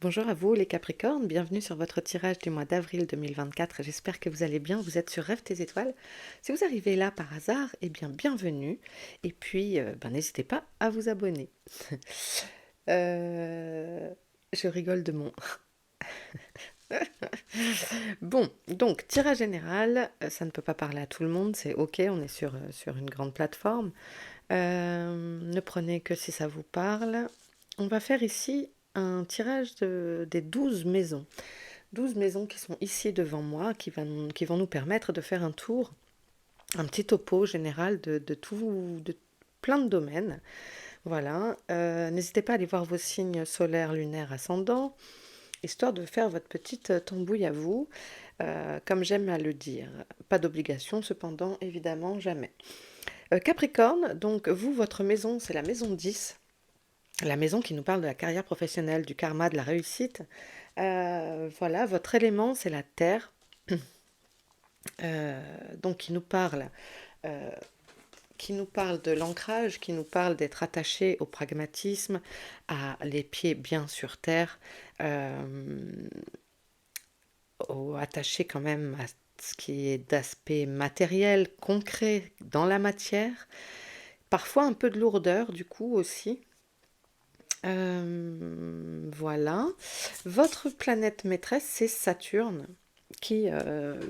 Bonjour à vous les Capricornes, bienvenue sur votre tirage du mois d'avril 2024. J'espère que vous allez bien, vous êtes sur Rêve tes étoiles. Si vous arrivez là par hasard, eh bien bienvenue. Et puis, n'hésitez pas à vous abonner. Euh, je rigole de mon... Bon, donc tirage général, ça ne peut pas parler à tout le monde, c'est ok, on est sur une grande plateforme. Ne prenez que si ça vous parle. On va faire ici un tirage des 12 maisons. 12 maisons qui sont ici devant moi, qui vont nous permettre de faire un tour, un petit topo général de plein de domaines. Voilà. N'hésitez pas à aller voir vos signes solaires, lunaires, ascendants, histoire de faire votre petite tambouille à vous. Comme j'aime à le dire. Pas d'obligation, cependant, évidemment, jamais. Capricorne, donc vous, votre maison, c'est la maison 10. La maison qui nous parle de la carrière professionnelle, du karma, de la réussite. Voilà, votre élément, c'est la terre. Donc euh, qui nous parle de l'ancrage, qui nous parle d'être attaché au pragmatisme, à les pieds bien sur terre, euh, attaché quand même à ce qui est d'aspect matériel, concret dans la matière, parfois un peu de lourdeur du coup aussi. Voilà. Votre planète maîtresse, c'est Saturne, qui, euh,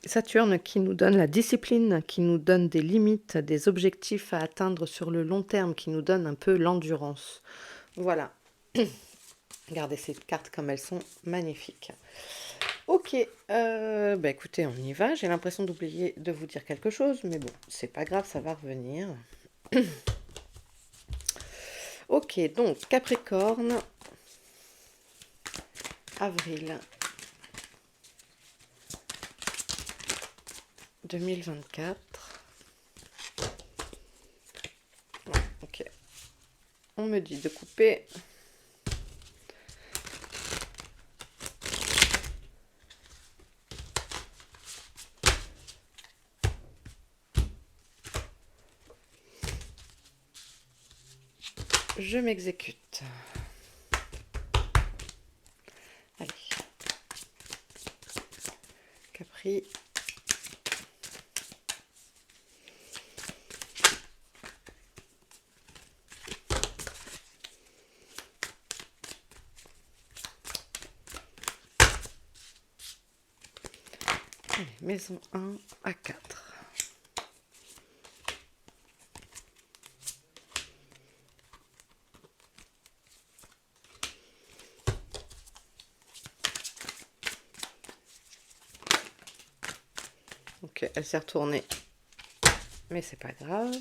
Saturne qui nous donne la discipline, qui nous donne des limites, des objectifs à atteindre sur le long terme, qui nous donne un peu l'endurance. Voilà. Regardez ces cartes comme elles sont magnifiques. Ok, écoutez, on y va. J'ai l'impression d'oublier de vous dire quelque chose, mais bon, c'est pas grave, ça va revenir. Ok, donc Capricorne, avril 2024. Ok, on me dit de couper. Je m'exécute. Allez, Capri. Allez, maison 1 à 4. Ok, elle s'est retournée, mais c'est pas grave.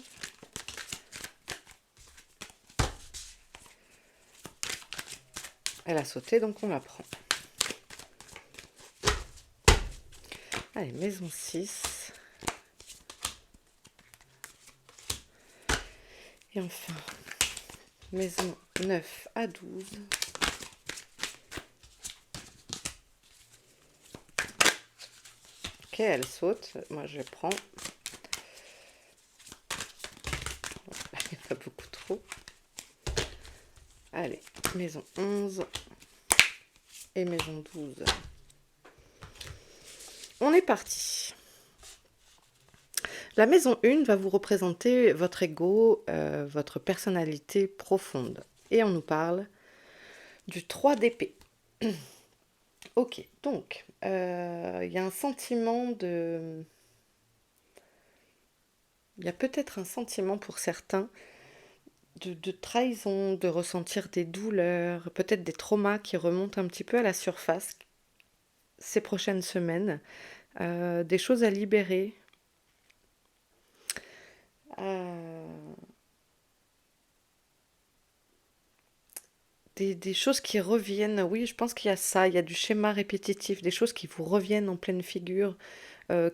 Elle a sauté, donc on la prend. Allez, maison 6. Et enfin, maison 9 à 12. Ok, elle saute. Moi, je prends. Il y en a beaucoup trop. Allez, maison 11 et maison 12. On est parti. La maison 1 va vous représenter votre ego, votre personnalité profonde. Et on nous parle du 3 d'épée. Ok, donc, il y a un sentiment de... Il y a peut-être un sentiment pour certains de trahison, de ressentir des douleurs, peut-être des traumas qui remontent un petit peu à la surface ces prochaines semaines, des choses à libérer, euh, des choses qui reviennent. Oui, je pense qu'il y a ça, il y a du schéma répétitif, des choses qui vous reviennent en pleine figure,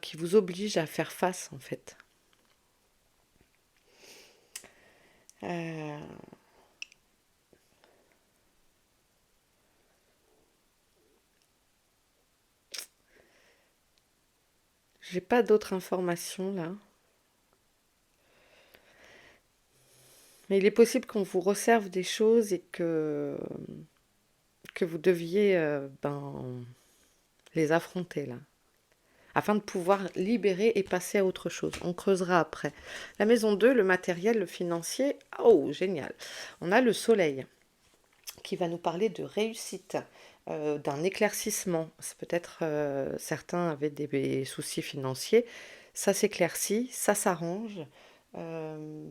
qui vous obligent à faire face en fait. Euh, j'ai pas d'autres informations là. Mais il est possible qu'on vous resserve des choses et que que vous deviez les affronter là, afin de pouvoir libérer et passer à autre chose. On creusera après. La maison 2, le matériel, le financier. Oh, génial. On a le soleil qui va nous parler de réussite, d'un éclaircissement. C'est peut-être certains avaient des soucis financiers. Ça s'éclaircit, ça s'arrange. Euh,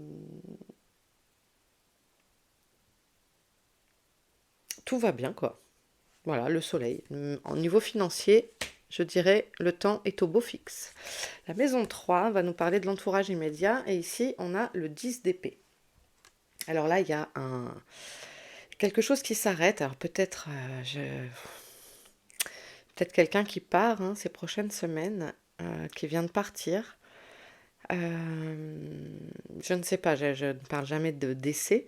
Tout va bien, quoi. Voilà, le soleil. En niveau financier, je dirais le temps est au beau fixe. La maison 3 va nous parler de l'entourage immédiat. Et ici, on a le 10 d'épée. Alors là, il y a quelque chose qui s'arrête. Alors peut-être peut-être quelqu'un qui part ces prochaines semaines, qui vient de partir. Je ne sais pas, je ne parle jamais de décès,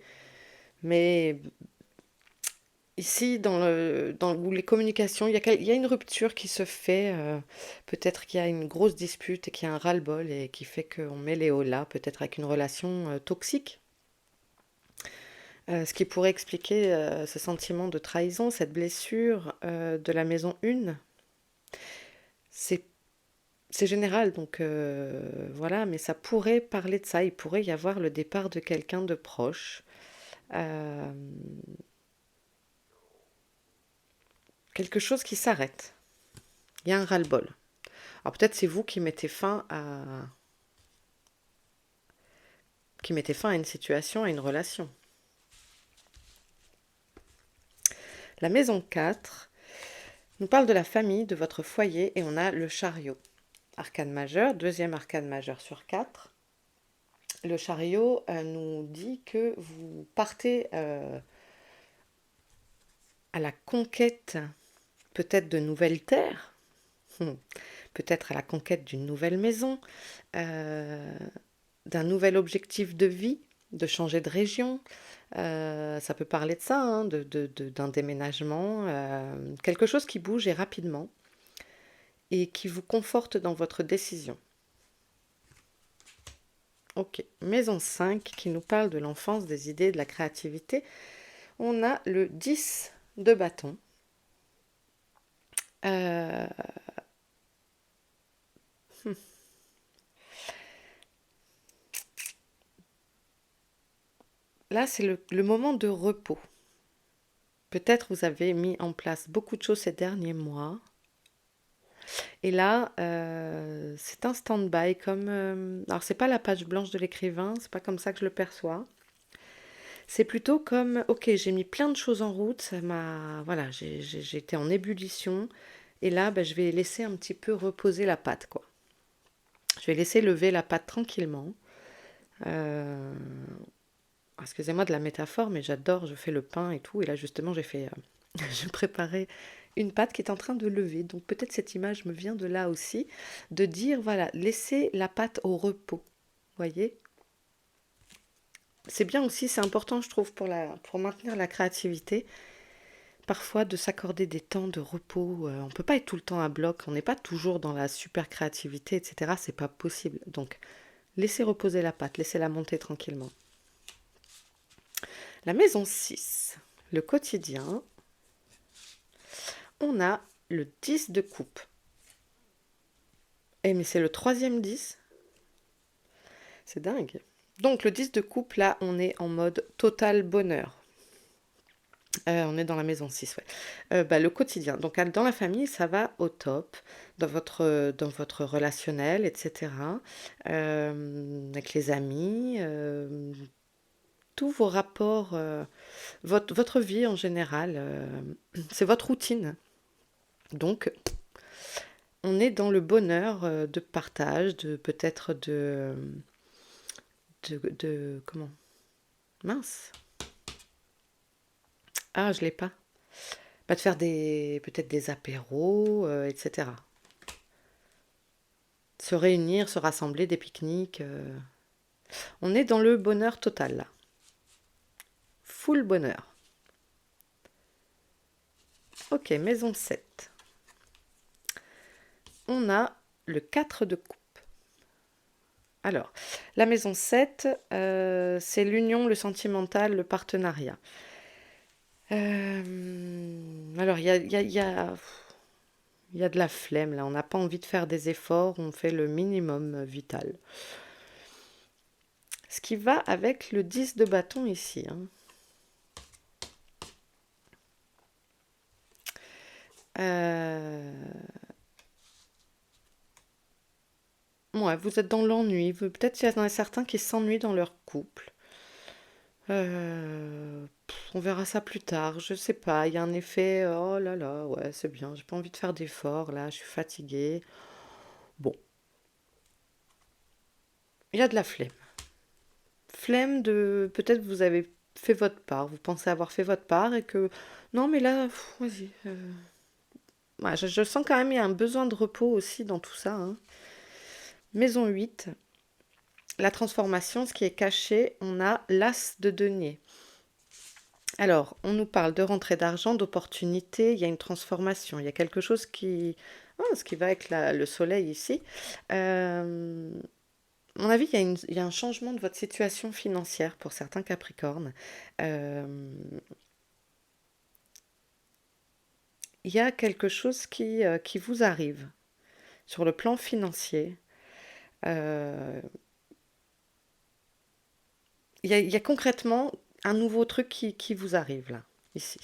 mais ici, dans les communications, il y a une rupture qui se fait. Peut-être qu'il y a une grosse dispute et qu'il y a un ras-le-bol et qui fait qu'on met les hauts là, peut-être avec une relation toxique. Ce qui pourrait expliquer ce sentiment de trahison, cette blessure de la maison 1. C'est c'est général, donc voilà, mais ça pourrait parler de ça. Il pourrait y avoir le départ de quelqu'un de proche. euh, Quelque chose qui s'arrête. Il y a un ras-le-bol. Alors peut-être c'est vous qui mettez fin à une situation, à une relation. La maison 4 nous parle de la famille, de votre foyer, et on a le chariot. Arcane majeur, deuxième arcane majeur sur 4. Le chariot nous dit que vous partez à la conquête peut-être de nouvelles terres, peut-être à la conquête d'une nouvelle maison, euh, d'un nouvel objectif de vie, de changer de région. Ça peut parler de ça, d'un déménagement, quelque chose qui bouge et rapidement et qui vous conforte dans votre décision. Ok, maison 5 qui nous parle de l'enfance, des idées, de la créativité. On a le 10 de bâton. Euh, Là, c'est le moment de repos. Peut-être vous avez mis en place beaucoup de choses ces derniers mois. Et là, c'est un stand-by comme... alors, c'est pas la page blanche de l'écrivain, c'est pas comme ça que je le perçois. C'est plutôt comme, ok, j'ai mis plein de choses en route, voilà, j'ai été en ébullition. Et là, je vais laisser un petit peu reposer la pâte, quoi. Je vais laisser lever la pâte tranquillement. Euh, Excusez-moi de la métaphore, mais j'adore, je fais le pain et tout. Et là, justement, je préparais une pâte qui est en train de lever. Donc peut-être cette image me vient de là aussi, de dire, voilà, laissez la pâte au repos. Voyez. C'est bien aussi, c'est important, je trouve, pour maintenir la créativité. Parfois, de s'accorder des temps de repos. On ne peut pas être tout le temps à bloc. On n'est pas toujours dans la super créativité, etc. C'est pas possible. Donc, laissez reposer la pâte, laissez-la monter tranquillement. La maison 6, le quotidien, on a le 10 de coupe. Eh mais c'est le troisième 10. C'est dingue. Donc le 10 de coupe, là, on est en mode total bonheur. On est dans la maison 6, ouais. Le quotidien. Donc dans la famille, ça va au top. Dans votre relationnel, etc. Avec les amis. Tous vos rapports. Votre vie en général. C'est votre routine. Donc on est dans le bonheur de partage, de peut-être comment? Mince. Ah, je l'ai pas. De faire peut-être des apéros, etc. Se réunir, se rassembler, des pique-niques. On est dans le bonheur total là. Full bonheur. Ok, maison 7. On a le 4 de coupe. Alors, la maison 7, c'est l'union, le sentimental, le partenariat. Alors, il y a de la flemme là. On n'a pas envie de faire des efforts. On fait le minimum vital. Ce qui va avec le 10 de bâton ici, hein. Euh, Ouais, vous êtes dans l'ennui. Peut-être qu'il y en a certains qui s'ennuient dans leur couple. On verra ça plus tard. Je sais pas. Il y a un effet. Oh là là, ouais, c'est bien. J'ai pas envie de faire d'efforts là. Je suis fatiguée. Bon, il y a de la flemme. Flemme de. Peut-être vous avez fait votre part. Vous pensez avoir fait votre part et que. Non, mais là, vas-y. Ouais, je sens quand même il y a un besoin de repos aussi dans tout ça, hein. Maison 8, la transformation, ce qui est caché, on a l'as de denier. Alors, on nous parle de rentrée d'argent, d'opportunité, il y a une transformation, il y a quelque chose qui... ce qui va avec le soleil ici. Euh, à mon avis, il y a un changement de votre situation financière pour certains Capricornes. Euh, il y a quelque chose qui vous arrive sur le plan financier. Euh, il y a concrètement un nouveau truc qui vous arrive là, ici.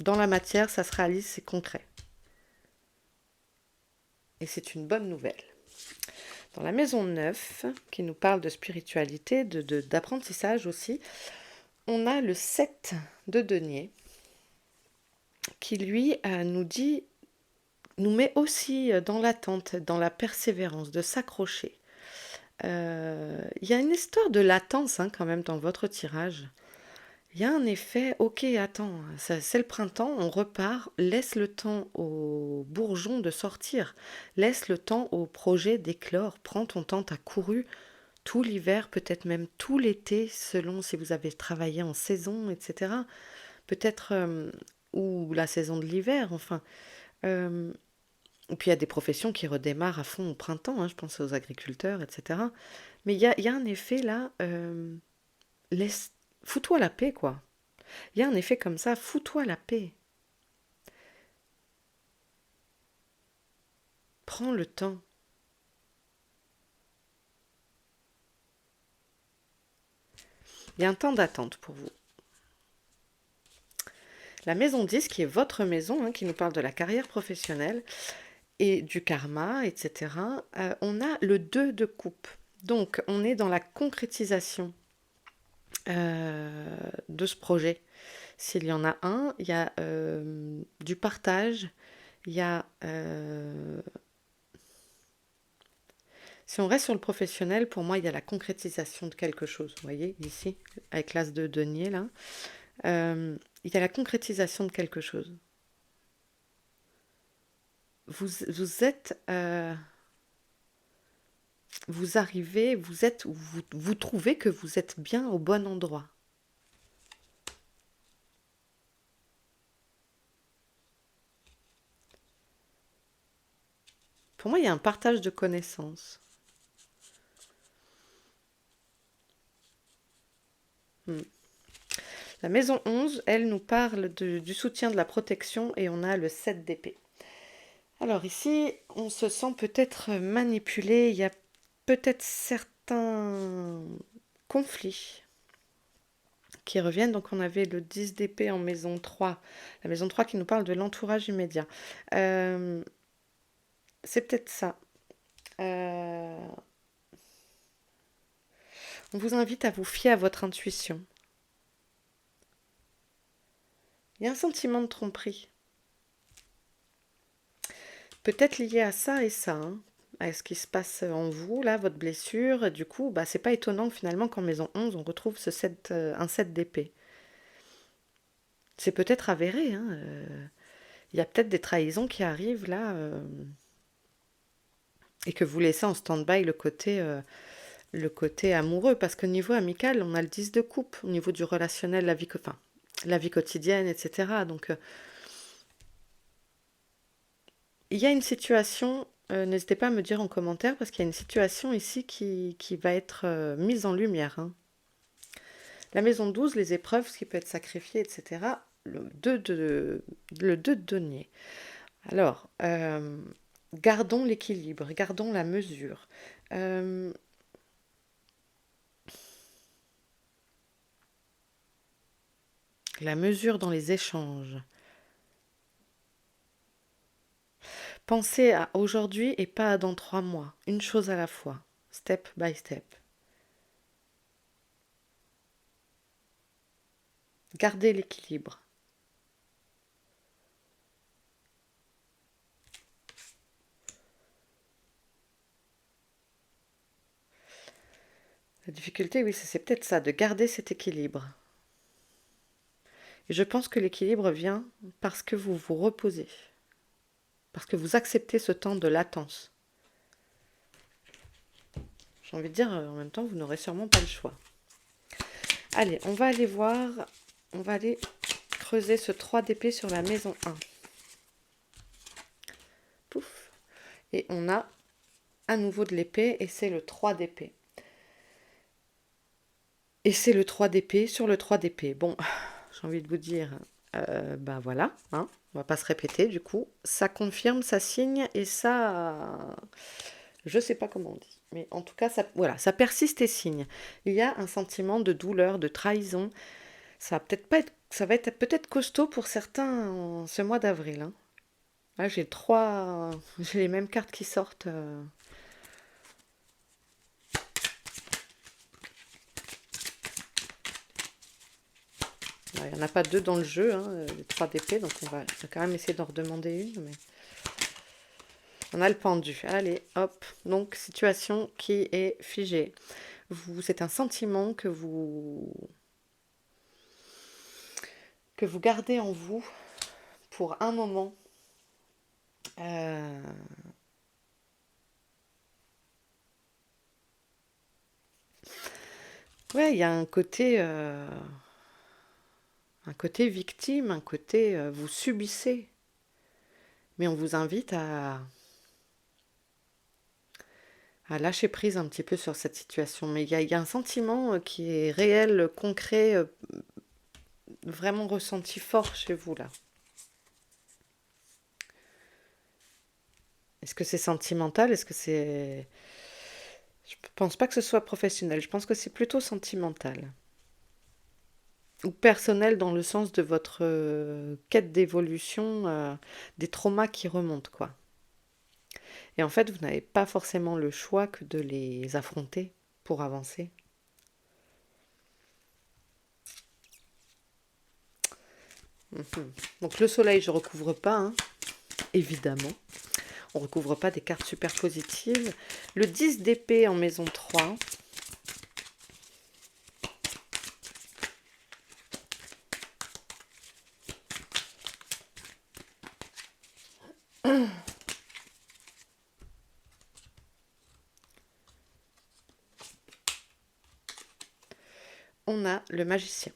Dans la matière, ça se réalise, c'est concret. Et c'est une bonne nouvelle. Dans la maison 9, qui nous parle de spiritualité, d'apprentissage aussi, on a le 7 de denier, qui lui nous dit, nous met aussi dans l'attente, dans la persévérance, de s'accrocher. Il y a une histoire de latence quand même dans votre tirage. Il y a un effet, ok, attends, c'est le printemps, on repart, laisse le temps aux bourgeons de sortir, laisse le temps au projet d'éclore, prends ton temps, t'as couru tout l'hiver, peut-être même tout l'été, selon si vous avez travaillé en saison, etc. Peut-être, ou la saison de l'hiver, enfin. Euh, et puis il y a des professions qui redémarrent à fond au printemps, hein, je pense aux agriculteurs, etc. Mais il y a un effet là, laisse, fous-toi la paix, quoi. Il y a un effet comme ça, fous-toi la paix. Prends le temps. Il y a un temps d'attente pour vous. La maison 10, qui est votre maison, hein, qui nous parle de la carrière professionnelle et du karma, etc., on a le 2 de coupe. Donc, on est dans la concrétisation de ce projet. S'il y en a un, il y a du partage, il y a... si on reste sur le professionnel, pour moi, il y a la concrétisation de quelque chose. Vous voyez, ici, avec l'as de denier, là. Il y a la concrétisation de quelque chose. Vous êtes... vous arrivez, vous trouvez que vous êtes bien au bon endroit. Pour moi, il y a un partage de connaissances. Hmm. La maison 11, elle nous parle du soutien de la protection et on a le 7 d'épée. Alors ici, on se sent peut-être manipulé, il y a peut-être certains conflits qui reviennent. Donc on avait le 10 d'épée en maison 3, la maison 3 qui nous parle de l'entourage immédiat. Euh, c'est peut-être ça. Euh, on vous invite à vous fier à votre intuition. Il y a un sentiment de tromperie. Peut-être lié à ça et ça, hein, à ce qui se passe en vous, là, votre blessure. Du coup, bah, c'est pas étonnant que finalement qu'en maison 11, on retrouve un 7 d'épée. C'est peut-être avéré, hein. Il y a peut-être des trahisons qui arrivent là, et que vous laissez en stand-by le côté amoureux. Parce qu'au niveau amical, on a le 10 de coupe, au niveau du relationnel, la vie quotidienne, etc. Donc, il y a une situation, n'hésitez pas à me dire en commentaire, parce qu'il y a une situation ici qui va être mise en lumière, hein. La maison 12, les épreuves, ce qui peut être sacrifié, etc. le 2 de denier. Alors, gardons l'équilibre, gardons la mesure. Euh, la mesure dans les échanges. Pensez à aujourd'hui et pas à dans 3 mois. Une chose à la fois, step by step. Gardez l'équilibre. La difficulté, oui, c'est peut-être ça, de garder cet équilibre. Et je pense que l'équilibre vient parce que vous vous reposez, parce que vous acceptez ce temps de latence. J'ai envie de dire, en même temps, vous n'aurez sûrement pas le choix. Allez, on va aller voir, on va aller creuser ce 3 d'épée sur la maison 1. Pouf. Et on a à nouveau de l'épée et c'est le 3 d'épée. Et c'est le 3 d'épée sur le 3 d'épée. Bon, j'ai envie de vous dire, ben voilà, hein, on va pas se répéter du coup. Ça confirme, ça signe et ça, je sais pas comment on dit. Mais en tout cas, ça, voilà, ça persiste et signe. Il y a un sentiment de douleur, de trahison. Ça va peut-être pas être, ça va être peut-être costaud pour certains en ce mois d'avril, hein. Là, j'ai les mêmes cartes qui sortent. Il n'y en a pas deux dans le jeu, hein, les 3 d'épée, donc on va quand même essayer d'en redemander une. Mais... on a le pendu. Allez, hop. Donc, situation qui est figée. C'est un sentiment que vous gardez en vous pour un moment. Euh, Ouais, il y a un côté victime, un côté vous subissez. Mais on vous invite à lâcher prise un petit peu sur cette situation. Mais il y a un sentiment qui est réel, concret, vraiment ressenti fort chez vous là. Est-ce que c'est sentimental? Est-ce que c'est... Je pense pas que ce soit professionnel. Je pense que c'est plutôt sentimental. Ou personnel dans le sens de votre quête d'évolution, des traumas qui remontent, quoi. Et en fait, vous n'avez pas forcément le choix que de les affronter pour avancer. Mhm. Donc le soleil, je ne recouvre pas, hein, évidemment. On ne recouvre pas des cartes super positives. Le 10 d'épée en maison 3. On a le magicien.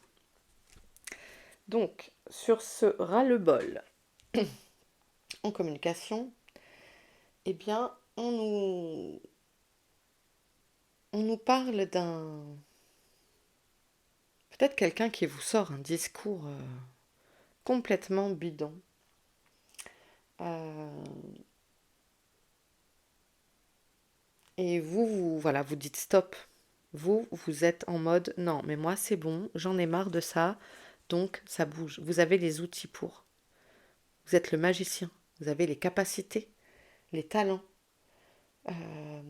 Donc, sur ce ras-le-bol en communication, eh bien, on nous parle d'un... peut-être quelqu'un qui vous sort un discours complètement bidon. Euh, et voilà, vous dites stop. Vous êtes en mode, non, mais moi c'est bon, j'en ai marre de ça, donc ça bouge. Vous avez les outils pour. Vous êtes le magicien. Vous avez les capacités, les talents. Euh,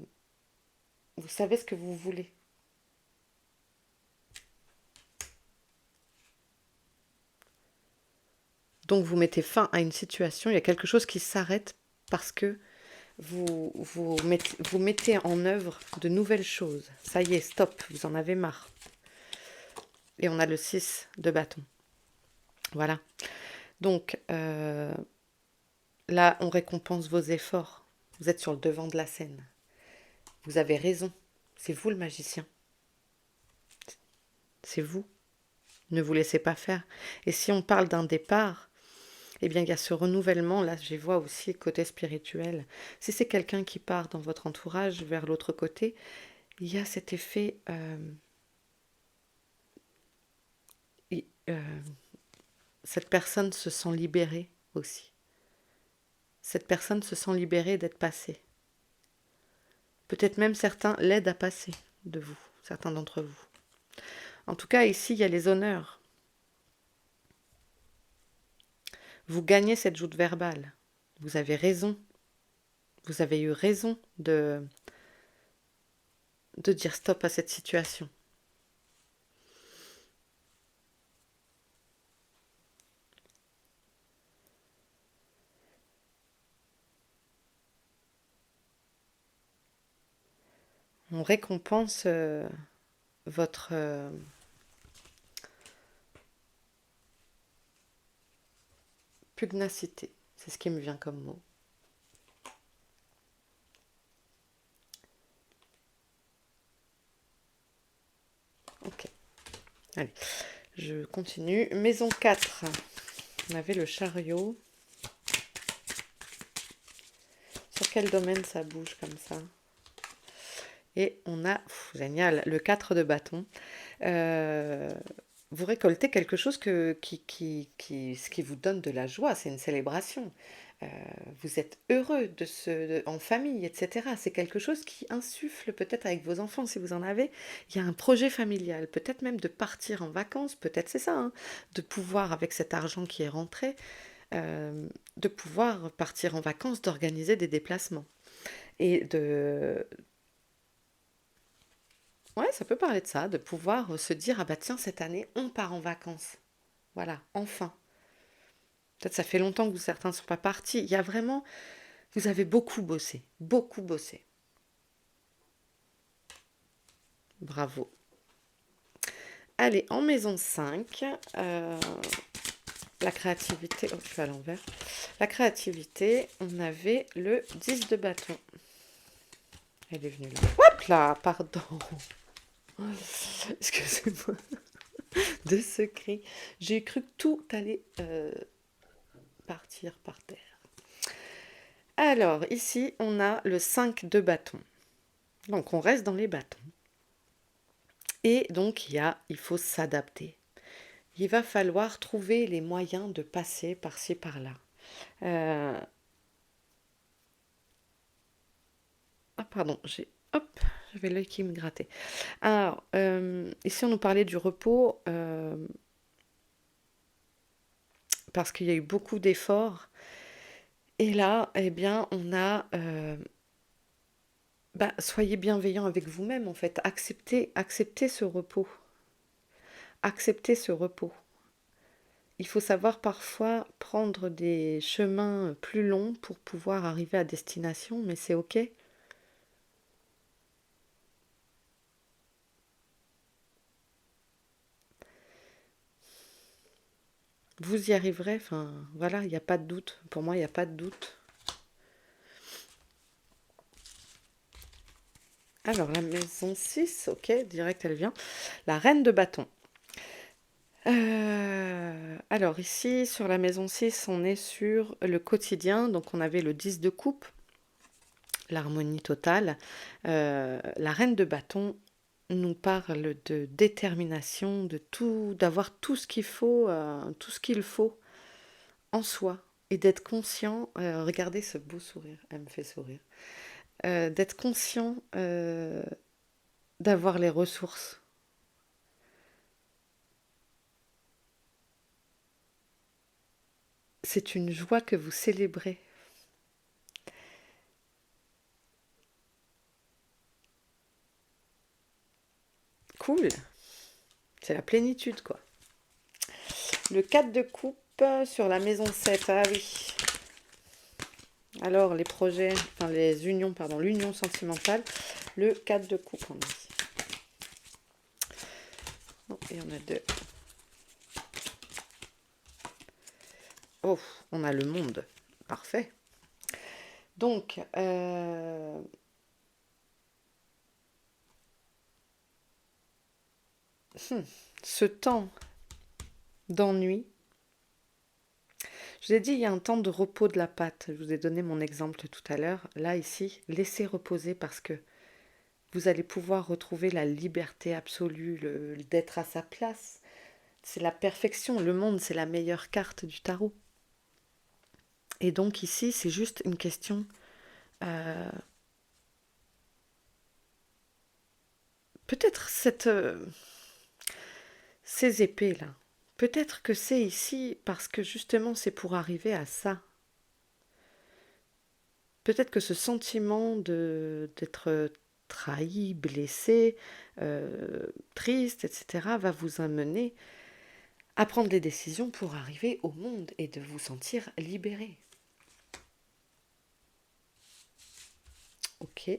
vous savez ce que vous voulez. Donc vous mettez fin à une situation, il y a quelque chose qui s'arrête parce que vous mettez en œuvre de nouvelles choses. Ça y est, stop, vous en avez marre. Et on a le 6 de bâton. Voilà. Donc là, on récompense vos efforts. Vous êtes sur le devant de la scène. Vous avez raison. C'est vous le magicien. C'est vous. Ne vous laissez pas faire. Et si on parle d'un départ, eh bien, il y a ce renouvellement. Là, je vois aussi le côté spirituel. Si c'est quelqu'un qui part dans votre entourage vers l'autre côté, il y a cet effet... euh, cette personne se sent libérée aussi. Cette personne se sent libérée d'être passée. Peut-être même certains l'aident à passer de vous, certains d'entre vous. En tout cas, ici, il y a les honneurs. Vous gagnez cette joute verbale. Vous avez raison. Vous avez eu raison de dire stop à cette situation. On récompense votre pugnacité. C'est ce qui me vient comme mot. Ok. Allez, je continue. Maison 4. On avait le chariot. Sur quel domaine ça bouge comme ça? Et on a, génial, le 4 de bâton. Vous récoltez quelque chose ce qui vous donne de la joie, c'est une célébration. Vous êtes heureux en famille, etc. C'est quelque chose qui insuffle peut-être avec vos enfants, si vous en avez. Il y a un projet familial, peut-être même de partir en vacances, peut-être c'est ça, hein, de pouvoir, avec cet argent qui est rentré, de pouvoir partir en vacances, d'organiser des déplacements. Et ouais, ça peut parler de ça, de pouvoir se dire, ah bah tiens, cette année, on part en vacances. Voilà, enfin. Peut-être ça fait longtemps que certains ne sont pas partis. Il y a vraiment, vous avez beaucoup bossé, beaucoup bossé. Bravo. Allez, en maison 5, la créativité, oh, je suis à l'envers. La créativité, on avait le 10 de bâton. Elle est venue là. Hop là, pardon. Excusez-moi de ce cri. J'ai cru que tout allait partir par terre. Alors, ici, on a le 5 de bâton. Donc, on reste dans les bâtons. Et donc, il faut s'adapter. Il va falloir trouver les moyens de passer par-ci, par-là. Ah, pardon, j'avais l'œil qui me grattait. Alors, ici, on nous parlait du repos parce qu'il y a eu beaucoup d'efforts. Et là, eh bien, on a... soyez bienveillant avec vous-même, en fait. Acceptez ce repos. Acceptez ce repos. Il faut savoir parfois prendre des chemins plus longs pour pouvoir arriver à destination, mais c'est ok. Vous y arriverez, enfin voilà, il n'y a pas de doute. Pour moi, il n'y a pas de doute. Alors, la maison 6, ok, direct, elle vient. La reine de bâton. Alors ici, sur la maison 6, on est sur le quotidien. Donc on avait le 10 de coupe, l'harmonie totale. La reine de bâton nous parle de détermination, de tout, d'avoir tout ce qu'il faut, en soi. Et d'être conscient, regardez ce beau sourire, elle me fait sourire. D'être conscient d'avoir les ressources. C'est une joie que vous célébrez. Cool, c'est la plénitude quoi. Le 4 de coupe sur la maison 7, ah oui. Alors les projets, enfin les unions, pardon, l'union sentimentale, le 4 de coupe on dit. Oh, il y en a deux. Oh, on a le monde, parfait. Donc, ce temps d'ennui, je vous ai dit, il y a un temps de repos de la pâte. Je vous ai donné mon exemple tout à l'heure. Là, ici, laissez reposer parce que vous allez pouvoir retrouver la liberté absolue, d'être à sa place, C'est la perfection. Le monde, c'est la meilleure carte du tarot. Et donc ici, c'est juste une question. euh, Peut-être ces épées-là. Peut-être que c'est ici parce que justement c'est pour arriver à ça. Peut-être que ce sentiment d'être trahi, blessé, triste, etc., va vous amener à prendre des décisions pour arriver au monde et de vous sentir libéré. Ok.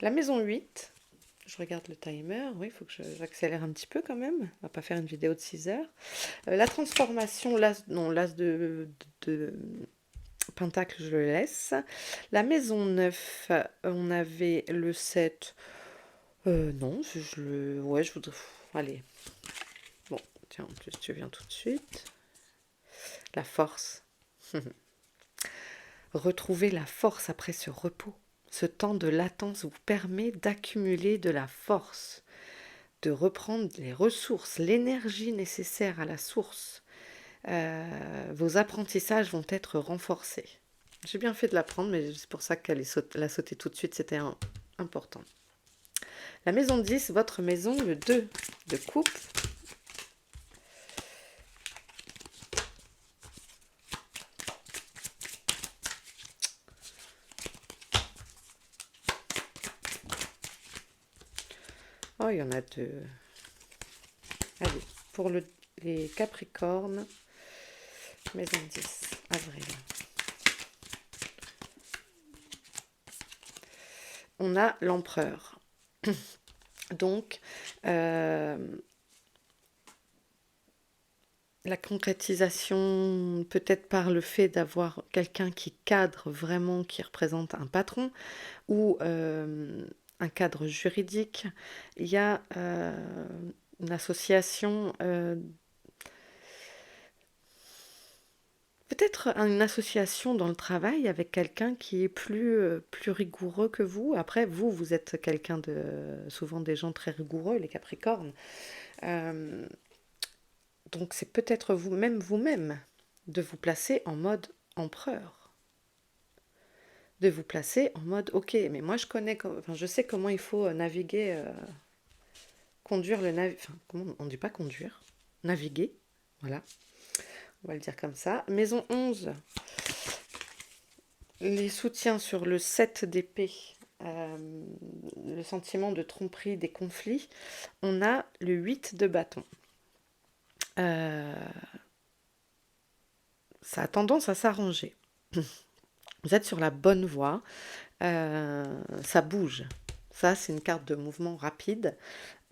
La maison 8, je regarde le timer, oui, il faut que j'accélère un petit peu quand même, on va pas faire une vidéo de 6 heures. La transformation, l'as de Pentacle, je le laisse. La maison 9, on avait le 7. Non, ouais, je voudrais... Allez. Bon, tiens, en plus, tu viens tout de suite. La force. Retrouver la force après ce repos. Ce temps de latence vous permet d'accumuler de la force, de reprendre les ressources, l'énergie nécessaire à la source. Vos apprentissages vont être renforcés. J'ai bien fait de l'apprendre, mais c'est pour ça qu'elle l'a sauté tout de suite, c'était important. La maison 10, votre maison, le 2 de coupe. Oh, il y en a deux. Allez, pour les Capricornes, maison 10, avril. On a l'empereur. Donc, la concrétisation, peut-être par le fait d'avoir quelqu'un qui cadre vraiment, qui représente un patron, ou un cadre juridique. Il y a une association, peut-être une association dans le travail avec quelqu'un qui est plus rigoureux que vous. Après, vous êtes quelqu'un souvent des gens très rigoureux, les Capricornes. Euh, donc c'est peut-être vous-même de vous placer en mode empereur. De vous placer en mode ok, mais moi je sais comment il faut naviguer, conduire le navire. Enfin, comment on dit pas conduire, naviguer, voilà, on va le dire comme ça. Maison 11, les soutiens sur le 7 d'épée, le sentiment de tromperie, des conflits. On a le 8 de bâton. Ça a tendance à s'arranger. Vous êtes sur la bonne voie. Ça bouge. Ça, c'est une carte de mouvement rapide.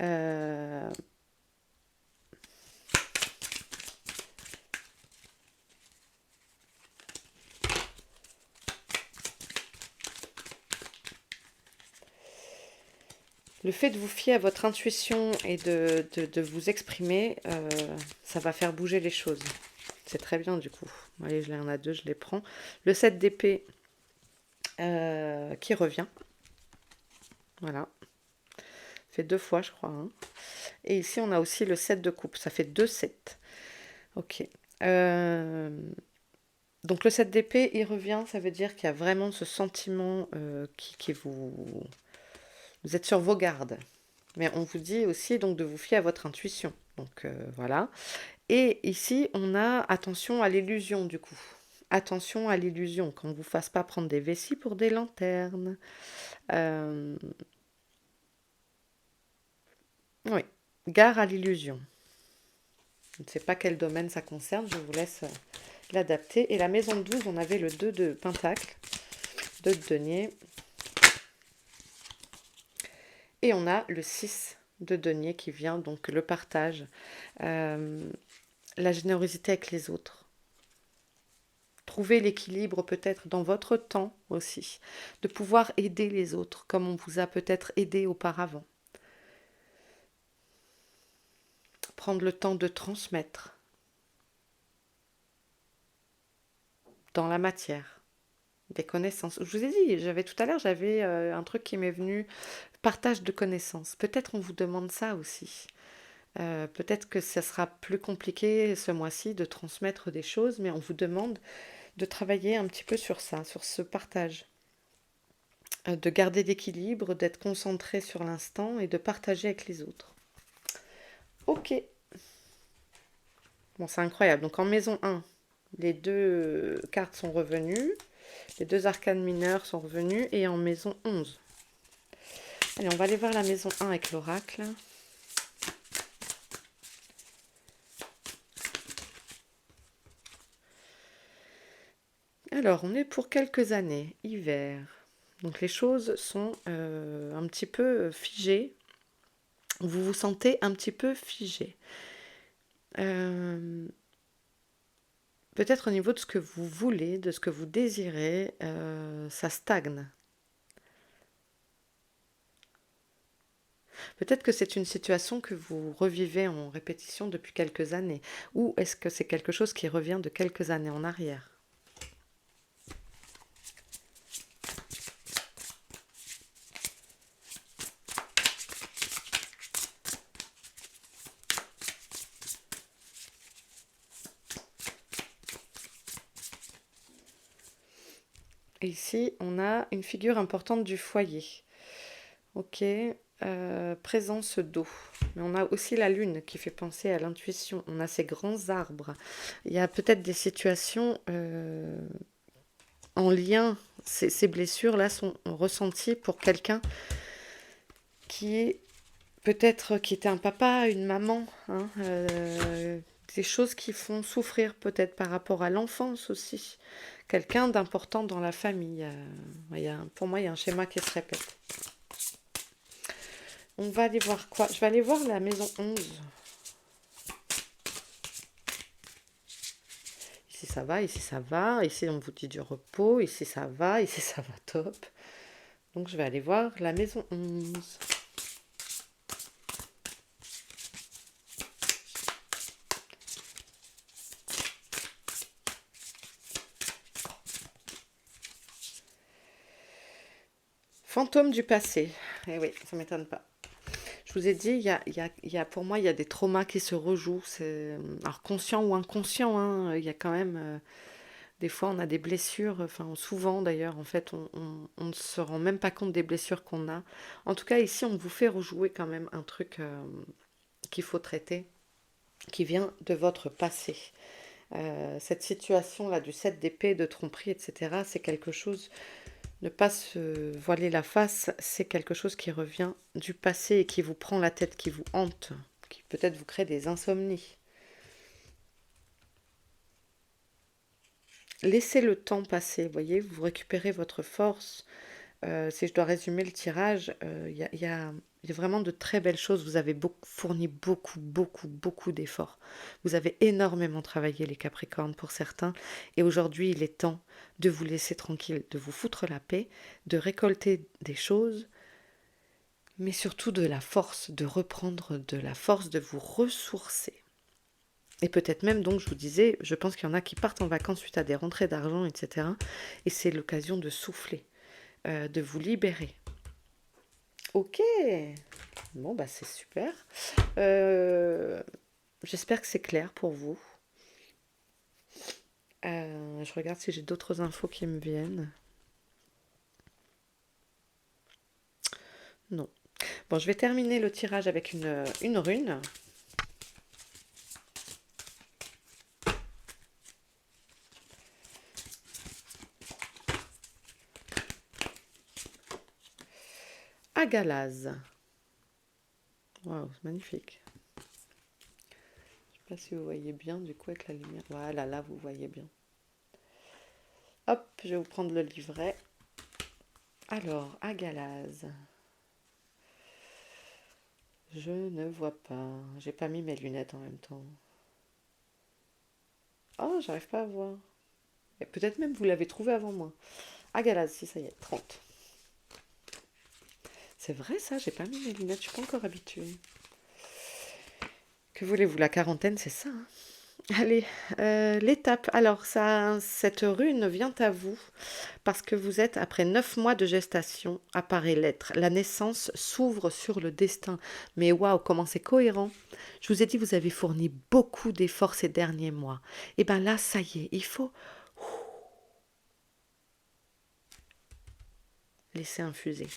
Euh, le fait de vous fier à votre intuition et de vous exprimer, ça va faire bouger les choses. C'est très bien du coup. Allez, il y en a deux, je les prends. Le 7 d'épée qui revient. Voilà. Fait 2 fois, je crois. Hein. Et ici, on a aussi le 7 de coupe. Ça fait 2 7. Ok. Donc le 7 d'épée, il revient. Ça veut dire qu'il y a vraiment ce sentiment qui vous... Vous êtes sur vos gardes. Mais on vous dit aussi donc de vous fier à votre intuition. Donc voilà. Et ici, on a attention à l'illusion du coup. Attention à l'illusion, qu'on ne vous fasse pas prendre des vessies pour des lanternes. Oui, gare à l'illusion. Je ne sais pas quel domaine ça concerne, je vous laisse l'adapter. Et la maison 12, on avait le 2 de Pentacle, 2 de denier. Et on a le 6 de denier qui vient, donc le partage, la générosité avec les autres. Trouver l'équilibre peut-être dans votre temps aussi, de pouvoir aider les autres comme on vous a peut-être aidé auparavant. Prendre le temps de transmettre dans la matière des connaissances. Je vous ai dit, tout à l'heure, j'avais un truc qui m'est venu, partage de connaissances. Peut-être on vous demande ça aussi. Peut-être que ça sera plus compliqué ce mois-ci de transmettre des choses, mais on vous demande de travailler un petit peu sur ça, sur ce partage, de garder l'équilibre, d'être concentré sur l'instant et de partager avec les autres. Ok, bon, c'est incroyable. Donc en maison 1, les deux cartes sont revenues, les deux arcanes mineurs sont revenus, et en maison 11. Allez, on va aller voir la maison 1 avec l'oracle. Alors, on est pour quelques années, hiver. Donc les choses sont un petit peu figées. Vous vous sentez un petit peu figé. Euh, Peut-être au niveau de ce que vous voulez, de ce que vous désirez, ça stagne. Peut-être que c'est une situation que vous revivez en répétition depuis quelques années. Ou est-ce que c'est quelque chose qui revient de quelques années en arrière? Et ici, on a une figure importante du foyer. Ok, présence d'eau. Mais on a aussi la lune qui fait penser à l'intuition. On a ces grands arbres. Il y a peut-être des situations en lien. Ces blessures-là sont ressenties pour quelqu'un qui est peut-être qui était un papa, une maman. Hein, des choses qui font souffrir peut-être par rapport à l'enfance aussi. Quelqu'un d'important dans la famille. Pour moi, il y a un schéma qui se répète. On va aller voir quoi? Je vais aller voir la maison 11. Ici ça va, ici ça va, ici on vous dit du repos, ici ça va top. Donc je vais aller voir la maison 11. Fantôme du passé. Eh oui, ça m'étonne pas. Je vous ai dit, pour moi, il y a des traumas qui se rejouent. Alors, conscient ou inconscient, hein, il y a quand même... des fois, on a des blessures, enfin, souvent d'ailleurs, en fait, on ne se rend même pas compte des blessures qu'on a. En tout cas, ici, on vous fait rejouer quand même un truc qu'il faut traiter, qui vient de votre passé. Cette situation-là du 7 d'épée, de tromperie, etc., c'est quelque chose, ne pas se voiler la face, c'est quelque chose qui revient du passé et qui vous prend la tête, qui vous hante, qui peut-être vous crée des insomnies. Laissez le temps passer, voyez, vous récupérez votre force. Si je dois résumer le tirage, il y a vraiment de très belles choses. Vous avez fourni beaucoup d'efforts. Vous avez énormément travaillé les Capricornes pour certains. Et aujourd'hui, il est temps de vous laisser tranquille, de vous foutre la paix, de récolter des choses, mais surtout de la force, de reprendre de la force, de vous ressourcer. Et peut-être même, donc, je vous disais, je pense qu'il y en a qui partent en vacances suite à des rentrées d'argent, etc. Et c'est l'occasion de souffler, de vous libérer. Ok, bon, bah c'est super. Euh, J'espère que c'est clair pour vous. Je regarde si j'ai d'autres infos qui me viennent. Non. Bon, je vais terminer le tirage avec une rune. Agalaz. Waouh, c'est magnifique. Je sais pas si vous voyez bien du coup avec la lumière. Voilà, là vous voyez bien. Hop, je vais vous prendre le livret. Alors, Agalaz. Je ne vois pas. J'ai pas mis mes lunettes en même temps. Oh, j'arrive pas à voir. Et peut-être même vous l'avez trouvé avant moi. Agalaz, si ça y est, 30. C'est vrai ça, j'ai pas mis mes lunettes, je suis pas encore habituée. Que voulez-vous, la quarantaine, c'est ça, hein. Allez, l'étape. Alors, ça, cette rune vient à vous parce que vous êtes, après 9 mois de gestation, apparaît l'être. La naissance s'ouvre sur le destin. Mais waouh, comment c'est cohérent. Je vous ai dit, vous avez fourni beaucoup d'efforts ces derniers mois. Et bien là, ça y est, il faut laisser infuser.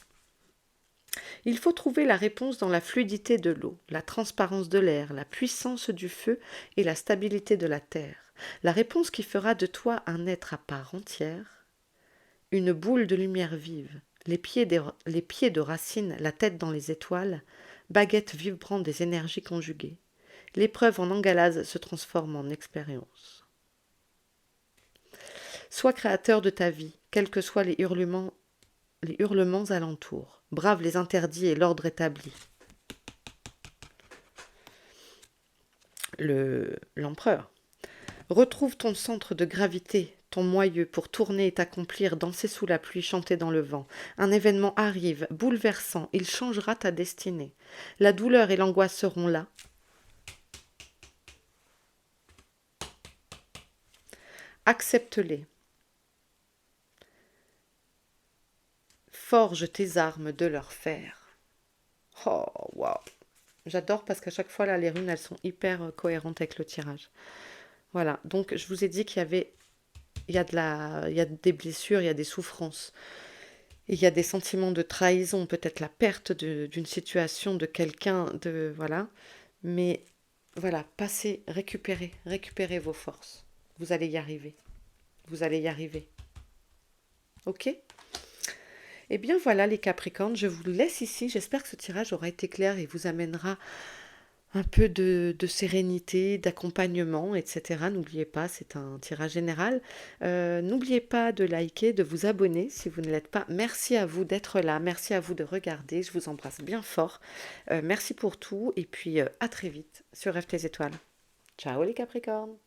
Il faut trouver la réponse dans la fluidité de l'eau, la transparence de l'air, la puissance du feu et la stabilité de la terre. La réponse qui fera de toi un être à part entière, une boule de lumière vive, les pieds de racines, la tête dans les étoiles, baguette vibrante des énergies conjuguées. L'épreuve en engalase se transforme en expérience. Sois créateur de ta vie, quels que soient les hurlements alentours. Brave les interdits et l'ordre établi. L'empereur. Retrouve ton centre de gravité, ton moyeu pour tourner et t'accomplir, danser sous la pluie, chanter dans le vent. Un événement arrive, bouleversant, il changera ta destinée. La douleur et l'angoisse seront là. Accepte-les. Forge tes armes de leur fer. Oh, waouh. J'adore parce qu'à chaque fois, là, les runes, elles sont hyper cohérentes avec le tirage. Voilà, donc je vous ai dit qu'il y avait, il y a des blessures, il y a des souffrances. Il y a des sentiments de trahison, peut-être la perte d'une situation, de quelqu'un, de voilà. Mais voilà, passez, récupérez vos forces. Vous allez y arriver. Vous allez y arriver. Ok? Eh bien voilà les Capricornes, je vous laisse ici. J'espère que ce tirage aura été clair et vous amènera un peu de sérénité, d'accompagnement, etc. N'oubliez pas, c'est un tirage général. N'oubliez pas de liker, de vous abonner si vous ne l'êtes pas. Merci à vous d'être là, merci à vous de regarder. Je vous embrasse bien fort. Merci pour tout et puis à très vite sur FT Étoiles. Ciao les Capricornes!